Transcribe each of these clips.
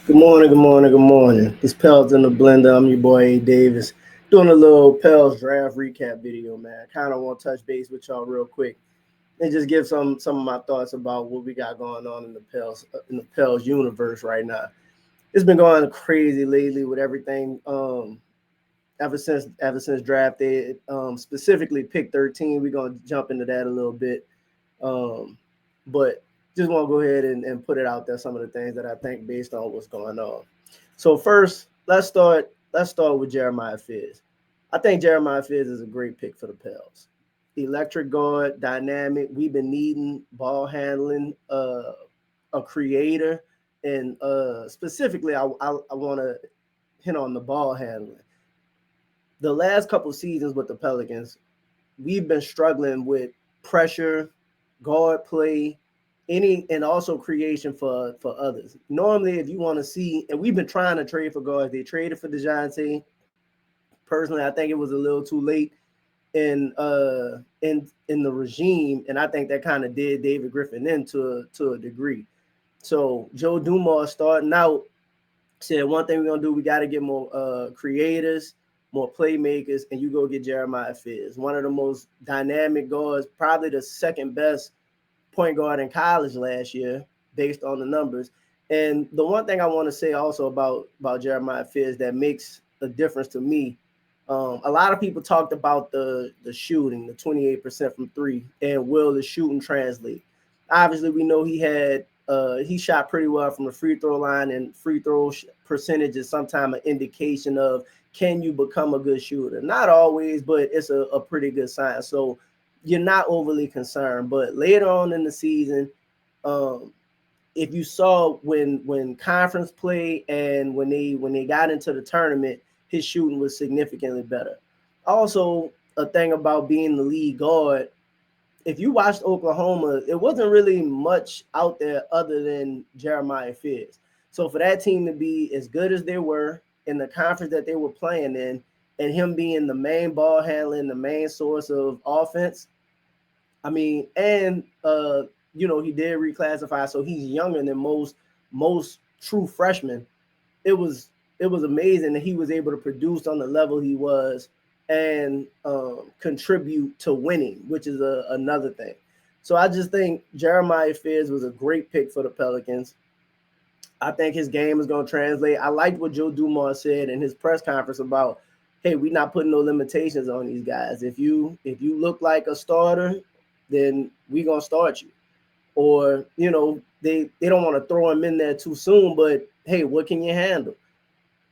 Good morning, good morning, good morning. It's Pels in the Blender. I'm your boy A. Davis. Doing a little Pels draft recap video, man. I kind of want to touch base with y'all real quick and just give some of my thoughts about what we got going on in the Pels universe right now. It's been going crazy lately with everything. Ever since draft day, specifically pick 13. We're gonna jump into that a little bit. Um, but just want to go ahead and put it out there, some of the things that I think based on what's going on. So first, let's start with Jeremiah Fizz. I think Jeremiah Fizz is a great pick for the Pels. Electric guard, dynamic. We've been needing ball handling, a creator, and specifically, I want to hit on the ball handling. The last couple seasons with the Pelicans, we've been struggling with pressure, guard play, any and also creation for others. Normally, if you want to see, and we've been trying to trade for guards, they traded for DeJounte. Personally, I think it was a little too late in the regime, and I think that kind of did David Griffin in to a degree. So Joe Dumars starting out said one thing we're gonna do, we got to get more creators, more playmakers, and you go get Jeremiah Fizz, one of the most dynamic guards, probably the second best point guard in college last year, based on the numbers. And the one thing I want to say also about Jeremiah Fizz that makes a difference to me, a lot of people talked about the shooting, the 28% from three, and will the shooting translate? Obviously, we know he shot pretty well from the free throw line, and free throw percentage is sometimes an indication of can you become a good shooter. Not always, but it's a pretty good sign. So you're not overly concerned. But later on in the season, um, if you saw when conference play and when they got into the tournament, his shooting was significantly better. Also, a thing about being the lead guard, if you watched Oklahoma, it wasn't really much out there other than Jeremiah Fizz. So for that team to be as good as they were in the conference that they were playing in, and him being the main ball handling, the main source of offense, I mean, and he did reclassify, so he's younger than most true freshmen. It was it was amazing that he was able to produce on the level he was and contribute to winning, which is another thing. So I just think Jeremiah Fizz was a great pick for the Pelicans. I think his game is going to translate. I liked what Joe Dumars said in his press conference about, hey, we're not putting no limitations on these guys. If you look like a starter, then we're gonna start you. Or they don't want to throw him in there too soon, but hey, what can you handle?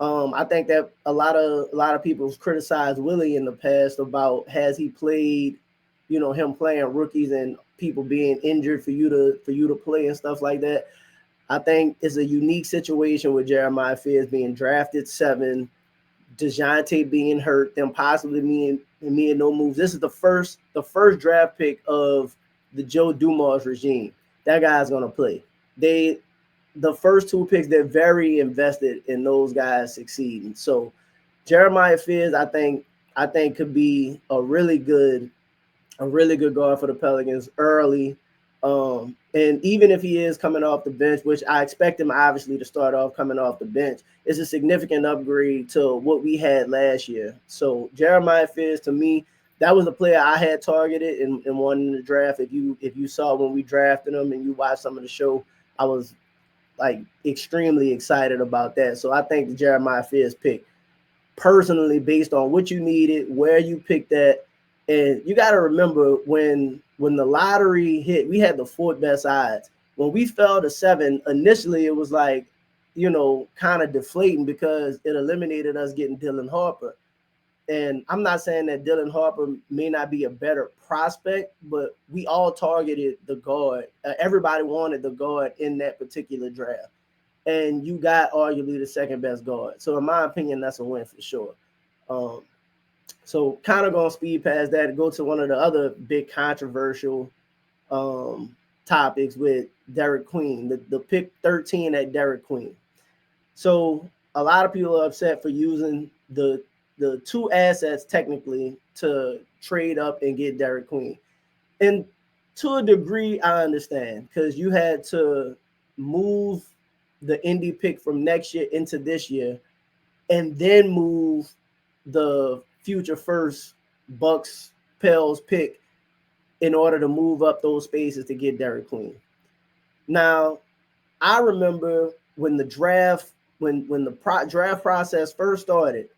I think that a lot of people criticized Willie in the past about has he played, him playing rookies and people being injured for you to play and stuff like that. I think it's a unique situation with Jeremiah Fizz being drafted 7, DeJounte being hurt, them possibly me and no moves. This is the first draft pick of the Joe Dumars regime. That guy's gonna play. The first two picks, they're very invested in those guys succeeding. So Jeremiah Fizz, I think could be a really good guard for the Pelicans early. And even if he is coming off the bench, which I expect him obviously to start off coming off the bench, it's a significant upgrade to what we had last year. So Jeremiah Fizz, to me, that was the player I had targeted and won in the draft. If you saw when we drafted him and you watched some of the show, I was like extremely excited about that. So I think the Jeremiah Fizz pick, personally, based on what you needed, where you picked that, and you got to remember when the lottery hit, we had the fourth best odds. When we fell to 7, initially it was like, kind of deflating because it eliminated us getting Dylan Harper. And I'm not saying that Dylan Harper may not be a better prospect, but we all targeted the guard. Everybody wanted the guard in that particular draft. And you got arguably the second best guard. So in my opinion, that's a win for sure. Um, so kind of going to speed past that and go to one of the other big controversial topics with Derik Queen, the pick 13 at Derik Queen. So a lot of people are upset for using the two assets technically to trade up and get Derik Queen. And to a degree, I understand because you had to move. the indie pick from next year into this year, and then move the future first Bucks Pels pick in order to move up those spaces to get Derik Queen. Now, I remember when the draft, when the draft process first started,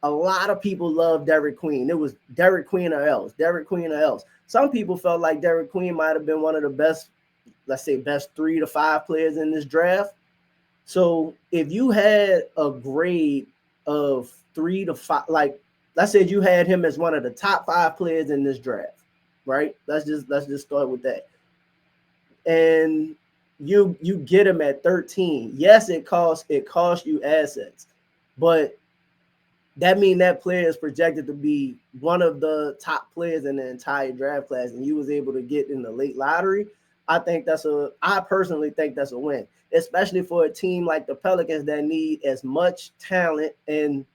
a lot of people loved Derik Queen. It was Derik Queen or else, Derik Queen or else. Some people felt like Derik Queen might have been one of the best, let's say, best 3 to 5 players in this draft. So if you had a grade of 3 to 5, like let's say you had him as one of the top 5 players in this draft, right? Let's just start with that. And you get him at 13. Yes, it costs you assets, but that means that player is projected to be one of the top players in the entire draft class, and you was able to get in the late lottery. I personally think that's a win, especially for a team like the Pelicans that need as much talent and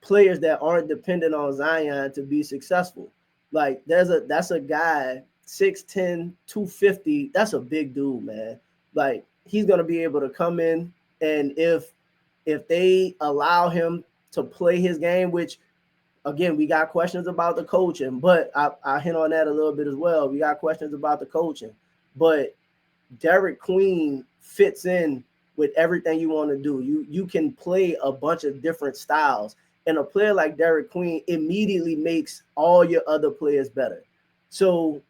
players that aren't dependent on Zion to be successful. Like that's a guy 6'10", 250. That's a big dude, man. Like he's gonna be able to come in, and if they allow him to play his game, which again, we got questions about the coaching, but I hint on that a little bit as well. We got questions about the coaching, but Derik Queen fits in with everything you want to do. You can play a bunch of different styles, and a player like Derik Queen immediately makes all your other players better. So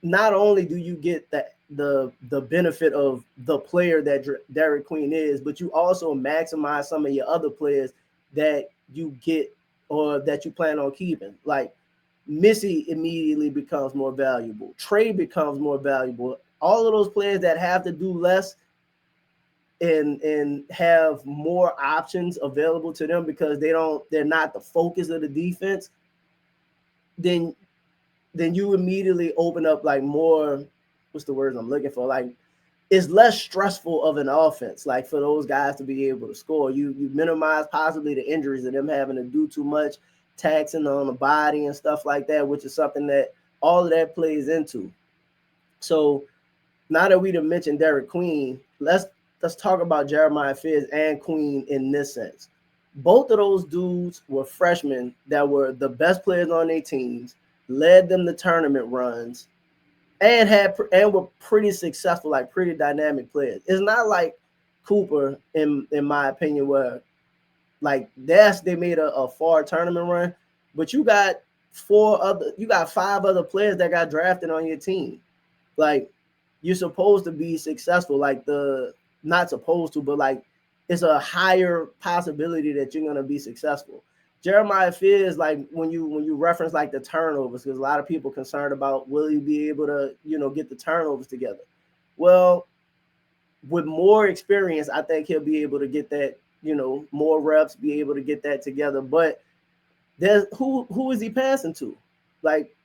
not only do you get the benefit of the player that Derik Queen is, but you also maximize some of your other players that you get or that you plan on keeping. Like Missy immediately becomes more valuable. Trey becomes more valuable. All of those players that have to do less and have more options available to them because they're not the focus of the defense, then you immediately open up like more, what's the word I'm looking for? Like it's less stressful of an offense, like for those guys to be able to score. You minimize possibly the injuries of them having to do too much, taxing on the body and stuff like that, which is something that all of that plays into. So now that we've mentioned Derik Queen, let's talk about Jeremiah Fizz and Queen in this sense. Both of those dudes were freshmen that were the best players on their teams, led them to tournament runs, and were pretty successful, like pretty dynamic players. It's not like Cooper, in my opinion, where like they made a far tournament run, but you got 5 other players that got drafted on your team. Like you're supposed to be successful, like not supposed to, but like it's a higher possibility that you're gonna be successful. Jeremiah Fizz, like when you reference like the turnovers, because a lot of people concerned about will he be able to, get the turnovers together. Well, with more experience, I think he'll be able to get that, more reps, be able to get that together. But there's who is he passing to? Like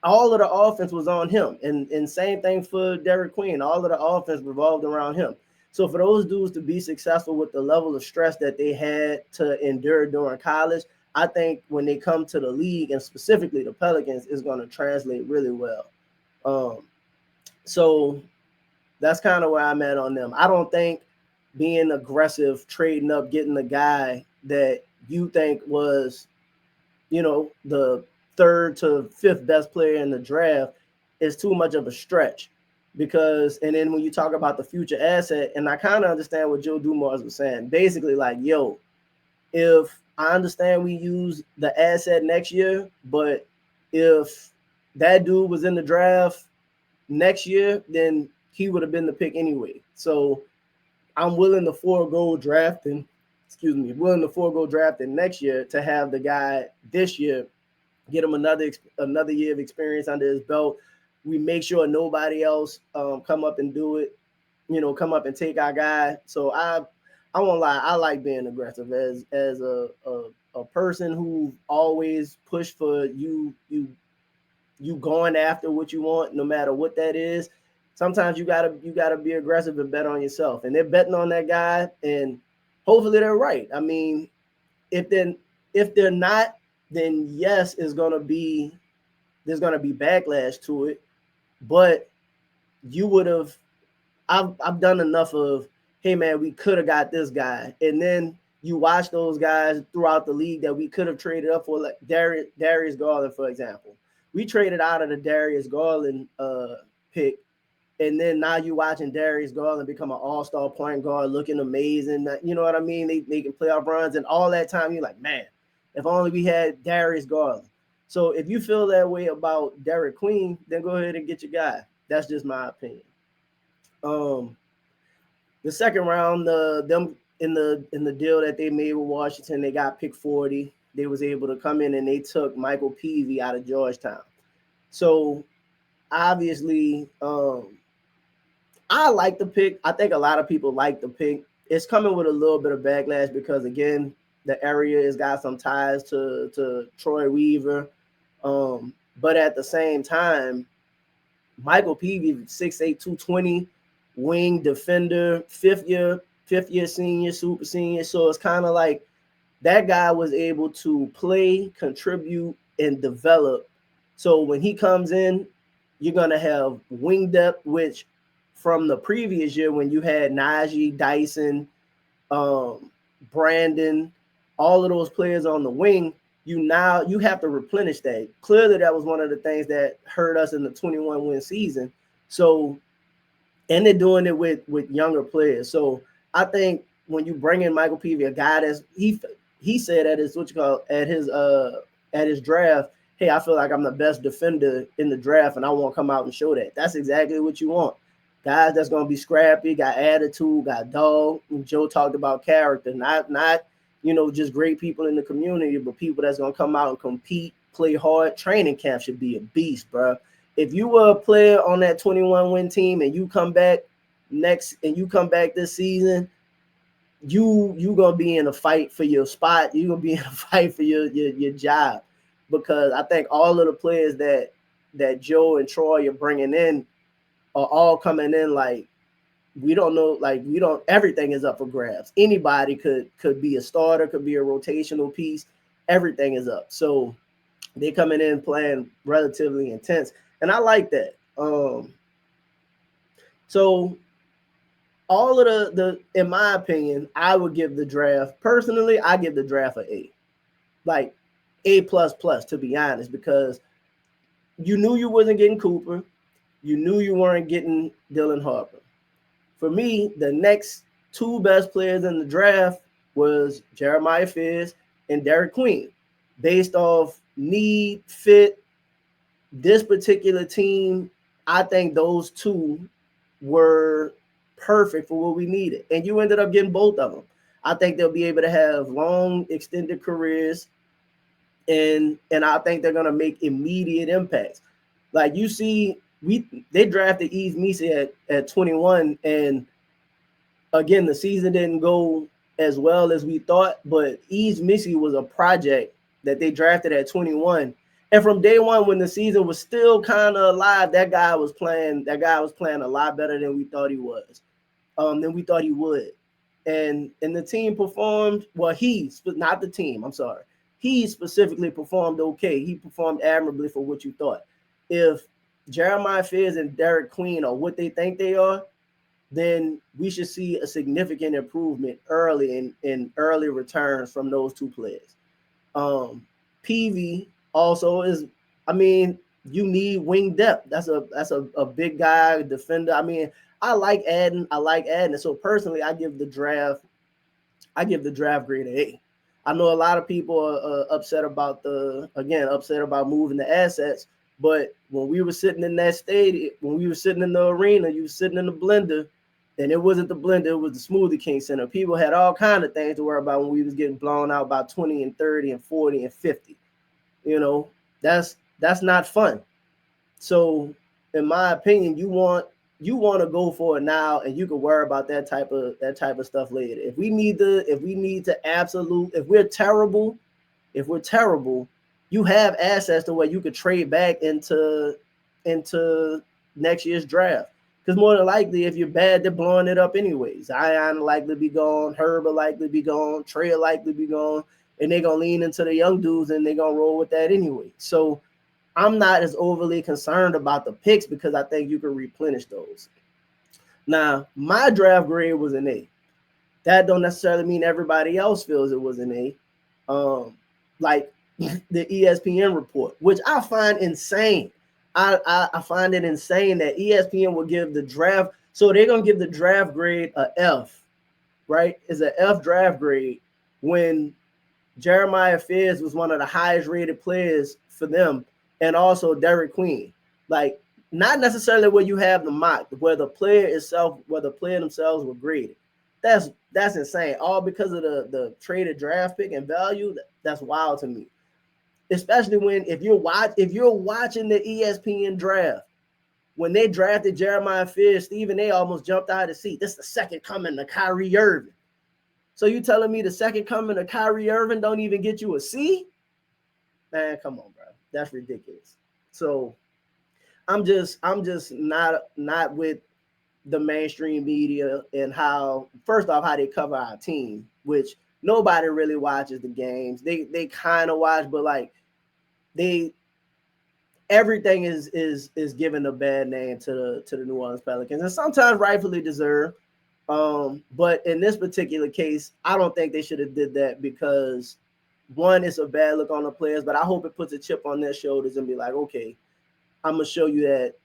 all of the offense was on him. And same thing for Derik Queen. All of the offense revolved around him. So for those dudes to be successful with the level of stress that they had to endure during college, I think when they come to the league, and specifically the Pelicans, is going to translate really well. So that's kind of where I'm at on them. I don't think being aggressive, trading up, getting the guy that you think was, the 3rd to 5th best player in the draft is too much of a stretch. Because, and then when you talk about the future asset, and I kind of understand what Joe Dumars was saying, basically like, yo, if I understand we use the asset next year, but if that dude was in the draft next year, then he would have been the pick anyway. So I'm willing to forego drafting next year to have the guy this year, get him another year of experience under his belt. We make sure nobody else come up and do it, come up and take our guy. So I won't lie, I like being aggressive as a person who always pushed for you going after what you want, no matter what that is. Sometimes you gotta be aggressive and bet on yourself. And they're betting on that guy, and hopefully they're right. I mean, if they're not, then yes, there's gonna be backlash to it. But I've done enough of hey man, we could have got this guy. And then you watch those guys throughout the league that we could have traded up for, like Darius Garland, for example. We traded out of the Darius Garland pick. And then now you watching Darius Garland become an all-star point guard, looking amazing. You know what I mean? They making playoff runs, and all that time you're like, man, if only we had Darius Garland. So if you feel that way about Derik Queen, then go ahead and get your guy. That's just my opinion. The second round, them in the deal that they made with Washington, they got pick 40. They was able to come in and they took Michael Peavey out of Georgetown. So obviously, I like the pick. I think a lot of people like the pick. It's coming with a little bit of backlash because, again, the area has got some ties to Troy Weaver. But at the same time, Michael Peavey, 6'8", 220, wing defender, fifth year senior, super senior. So it's kind of like that guy was able to play, contribute, and develop. So when he comes in, you're going to have wing depth, which from the previous year when you had Najee, Dyson, Brandon, all of those players on the wing, you have to replenish that. Clearly, that was one of the things that hurt us in the 21-win season. So, and they're doing it with younger players. So I think when you bring in Michael Peavey, a guy that's he said at his at his draft, hey, I feel like I'm the best defender in the draft, and I want to come out and show that. That's exactly what you want. Guys that's going to be scrappy, got attitude, got dog. And Joe talked about character, not just great people in the community, but people that's going to come out and compete, play hard. Training camp should be a beast, bro. If you were a player on that 21-win team and you come back this season, you going to be in a fight for your spot. You're going to be in a fight for your job, because I think all of the players that Joe and Troy are bringing in are all coming in like, we don't know, like everything is up for grabs. Anybody could be a starter, could be a rotational piece. Everything is up. So they coming in playing relatively intense. And I like that. So all of the in my opinion, I would give the draft, personally, I give the draft an A. Like A++, to be honest, because you knew you wasn't getting Cooper. You knew you weren't getting Dylan Harper. For me, the next two best players in the draft was Jeremiah Fizz and Derik Queen. Based off need, fit, this particular team, I think those two were perfect for what we needed. And you ended up getting both of them. I think they'll be able to have long, extended careers, and I think they're going to make immediate impacts. Like you see, they drafted Yves Missi at 21, and again, the season didn't go as well as we thought, but Yves Missi was a project that they drafted at 21. And from day one, when the season was still kind of alive, that guy was playing a lot better than we thought he was, than we thought he would. And the team performed, well, not the team, I'm sorry. He specifically performed okay. He performed admirably for what you thought. If Jeremiah Fizz and Derik Queen are what they think they are, then we should see a significant improvement early in early returns from those two players. Peavey also is, I mean, you need wing depth. That's a big guy, defender. I mean, I like adding it. So personally, I give the draft grade an A. I know a lot of people are upset about moving the assets, but when we were sitting in that stadium, when we were sitting in the arena, you were sitting in the blender, and it wasn't the blender, it was the Smoothie King Center. People had all kinds of things to worry about when we was getting blown out by 20 and 30 and 40 and 50. You know, that's not fun. So in my opinion, you want to go for it now, and you can worry about that type of stuff later. If we're terrible, you have assets to where you could trade back into next year's draft. Because more than likely, if you're bad, they're blowing it up anyways. Zion likely be gone, Herb likely be gone, Trey likely be gone, and they're gonna lean into the young dudes and they're gonna roll with that anyway. So I'm not as overly concerned about the picks because I think you can replenish those. Now, my draft grade was an A. That don't necessarily mean everybody else feels it was an A. Like the ESPN report, which I find insane. I find it insane that ESPN will give the draft. So they're gonna give the draft grade a F, right? It's an F draft grade when Jeremiah Fizz was one of the highest rated players for them, and also Derik Queen. Like, not necessarily where you have the mock, where the player itself, where the player themselves were graded. That's insane. All because of the traded draft pick and value. That's wild to me. Especially when if you're watching the ESPN draft, when they drafted Jeremiah Fizz, Stephen A almost jumped out of the seat. This is the second coming to Kyrie Irving. So you telling me the second coming of Kyrie Irving don't even get you a C? Man, come on, bro. That's ridiculous. So I'm just not with the mainstream media and how, first off, how they cover our team, which nobody really watches the games. They kind of watch, but like everything is given a bad name to the New Orleans Pelicans, and sometimes rightfully deserved. But in this particular case, I don't think they should have did that because one, it's a bad look on the players, but I hope it puts a chip on their shoulders and be like, okay, I'm gonna show you that,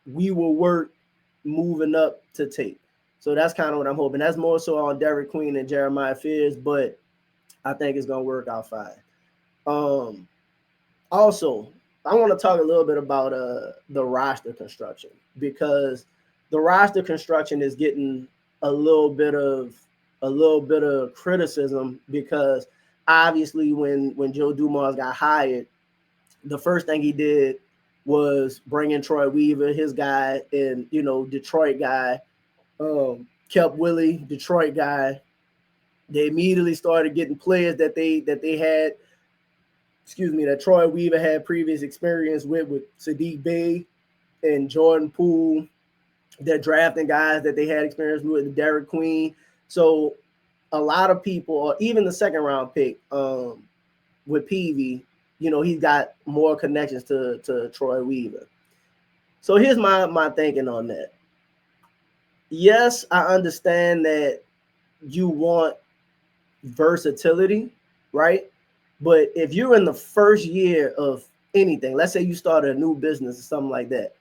we will work moving up to tape. So that's kind of what I'm hoping. That's more so on Derik Queen and Jeremiah Fizz, but I think it's gonna work out fine. Also, I want to talk a little bit about the roster construction, because the roster construction is getting a little bit of criticism, because obviously when Joe Dumars got hired, the first thing he did was bring in Troy Weaver, his guy, and Detroit guy, kept Willie, Detroit guy. They immediately started getting players that they had, that Troy Weaver had previous experience with Sadiq Bey and Jordan Poole. They're drafting guys that they had experience with, Derik Queen. So a lot of people, or even the second round pick with Peavey, he's got more connections to Troy Weaver. So here's my thinking on that. Yes, I understand that you want versatility, right? But if you're in the first year of anything, let's say you started a new business or something like that,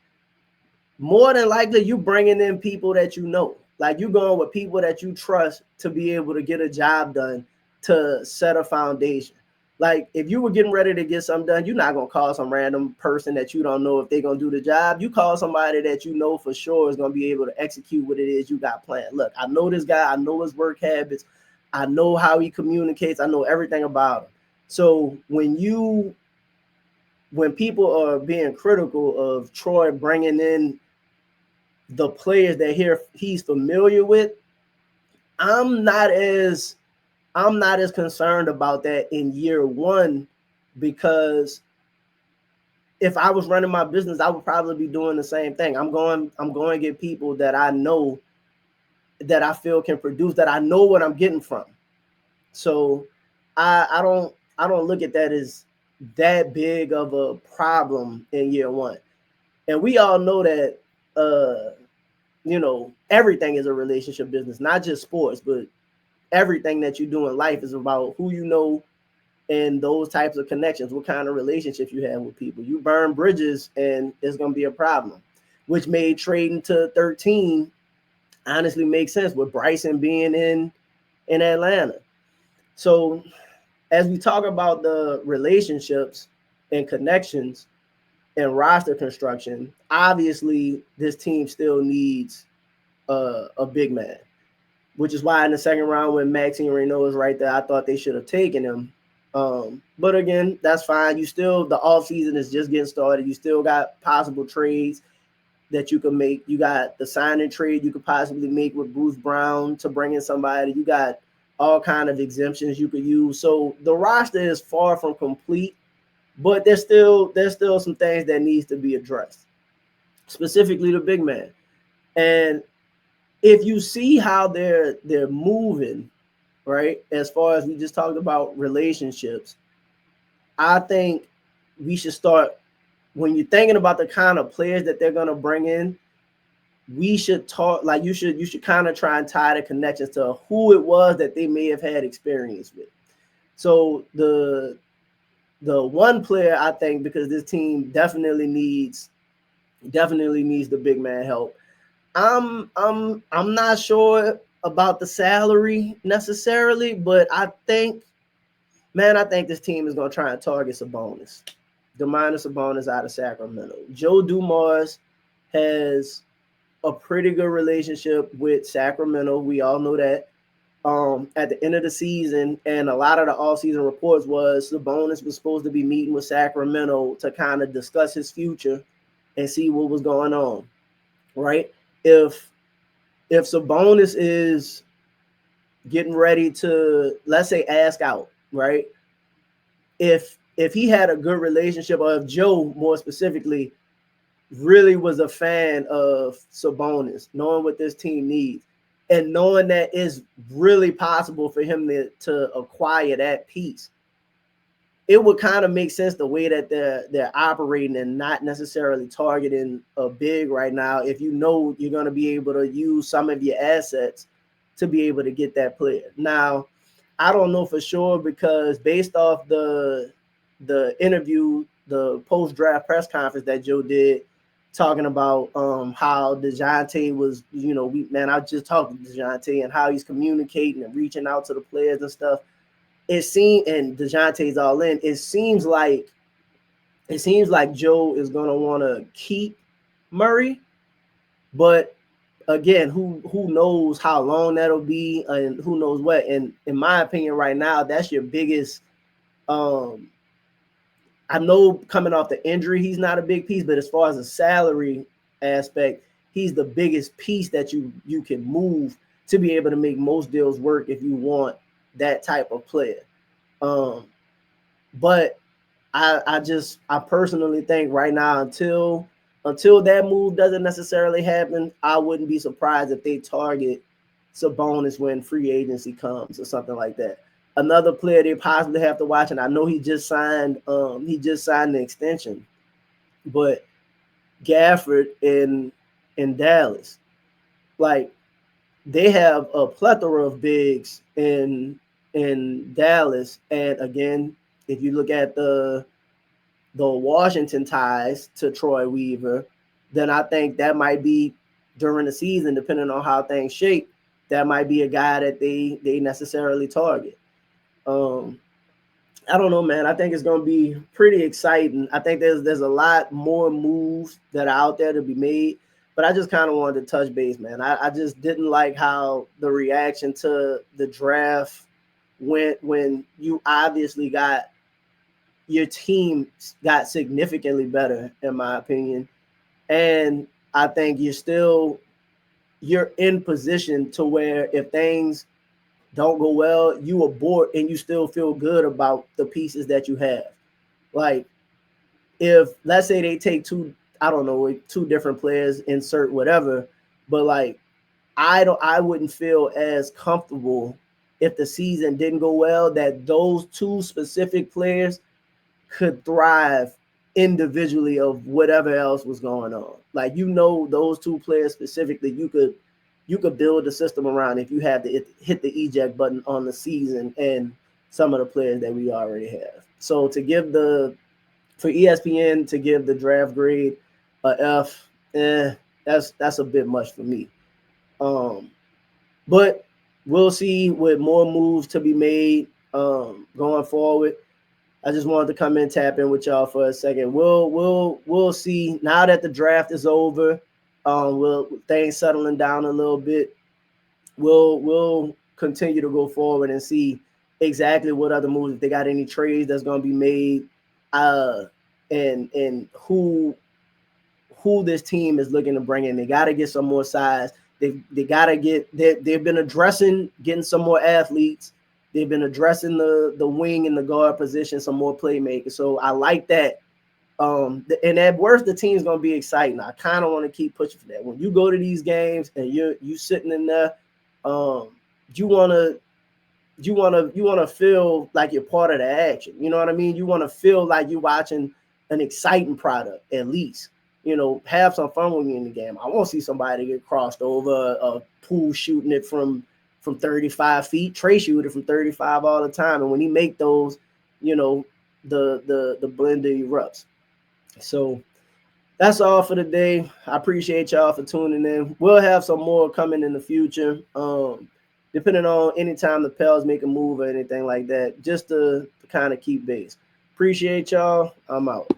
more than likely you bringing in people that you know. Like, you going with people that you trust to be able to get a job done, to set a foundation. Like, if you were getting ready to get something done, you're not going to call some random person that you don't know if they're going to do the job. You call somebody that you know for sure is going to be able to execute what it is you got planned. Look, I know this guy. I know his work habits. I know how he communicates. I know everything about him. So when people are being critical of Troy bringing in the players that he's familiar with, I'm not as concerned about that in year one, because if I was running my business, I would probably be doing the same thing. I'm going to get people that I know, that I feel can produce, that I know what I'm getting from. So I don't look at that as that big of a problem in year one. And we all know that everything is a relationship business, not just sports, but everything that you do in life is about who you know and those types of connections, what kind of relationships you have with people. You burn bridges and it's going to be a problem, which made trading to 13 honestly make sense with Bryson being in Atlanta. So as we talk about the relationships and connections and roster construction, obviously this team still needs a big man, which is why in the second round, when Maxime Reynaud was right there, I thought they should have taken him. But again, that's fine. The offseason is just getting started. You still got possible trades that you can make. You got the signing trade you could possibly make with Bruce Brown to bring in somebody. You got all kind of exemptions you could use. So the roster is far from complete, but there's still some things that needs to be addressed, specifically the big man. And if you see how they're moving, right, as far as we just talked about relationships, I think we should start, when you're thinking about the kind of players that they're going to bring in, we should talk, like you should kind of try and tie the connections to who it was that they may have had experience with. So the one player I think, because this team definitely needs the big man help. I'm not sure about the salary necessarily, but I think this team is gonna try and target Sabonis. Domantas Sabonis out of Sacramento. Joe Dumars has a pretty good relationship with Sacramento. We all know that. At the end of the season, and a lot of the offseason reports was Sabonis was supposed to be meeting with Sacramento to kind of discuss his future and see what was going on, right? If Sabonis is getting ready to, let's say, ask out, right? If he had a good relationship, or if Joe more specifically really was a fan of Sabonis, knowing what this team needs, and knowing that it's really possible for him to acquire that piece, it would kind of make sense the way that they're operating and not necessarily targeting a big right now, if you know you're going to be able to use some of your assets to be able to get that player. Now, I don't know for sure, because based off the interview, the post-draft press conference that Joe did, talking about how DeJounte was, I just talked to DeJounte and how he's communicating and reaching out to the players and stuff. It seems, and DeJounte's all in, it seems like Joe is going to want to keep Murray, but again, who knows how long that'll be, and who knows what. And in my opinion right now, that's your biggest I know coming off the injury, he's not a big piece, but as far as the salary aspect, he's the biggest piece that you can move to be able to make most deals work if you want that type of player. But I personally think right now, until that move doesn't necessarily happen, I wouldn't be surprised if they target Sabonis when free agency comes or something like that. Another player they possibly have to watch, and I know he just signed an extension, but Gafford in Dallas, like, they have a plethora of bigs in Dallas. And again, if you look at the Washington ties to Troy Weaver, then I think that might be, during the season, depending on how things shape, that might be a guy that they necessarily target. I don't know, man. I think it's going to be pretty exciting. I think there's a lot more moves that are out there to be made, but I just kind of wanted to touch base, man. I just didn't like how the reaction to the draft went when you obviously got your team got significantly better, in my opinion. And I think you're in position to where if things don't go well, you abort and you still feel good about the pieces that you have. Like, if, let's say, they take two different players, insert whatever, but like, I wouldn't feel as comfortable if the season didn't go well, that those two specific players could thrive individually of whatever else was going on. Like, those two players specifically, you could build the system around if you had to hit the eject button on the season and some of the players that we already have. So for ESPN to give the draft grade a F, that's a bit much for me. But we'll see with more moves to be made going forward. I just wanted to come in, tap in with y'all for a second. We'll see now that the draft is over. Things settling down a little bit. We'll continue to go forward and see exactly what other moves, if they got any trades that's going to be made, and who this team is looking to bring in. They got to get some more size. They got to they've been addressing getting some more athletes. They've been addressing the wing and the guard position, some more playmakers. So I like that. And at worst, the team's gonna be exciting. I kind of want to keep pushing for that. When you go to these games and you sitting in there, you wanna feel like you're part of the action. You know what I mean? You want to feel like you're watching an exciting product, at least. have some fun with me in the game. I won't see somebody get crossed over a pool shooting it from 35 feet. Trey shoot it from 35 all the time. And when he make those, the blender erupts. So that's all for today. I appreciate y'all for tuning in. We'll have some more coming in the future. Depending on any time the Pels make a move or anything like that, just to kind of keep base. Appreciate y'all. I'm out.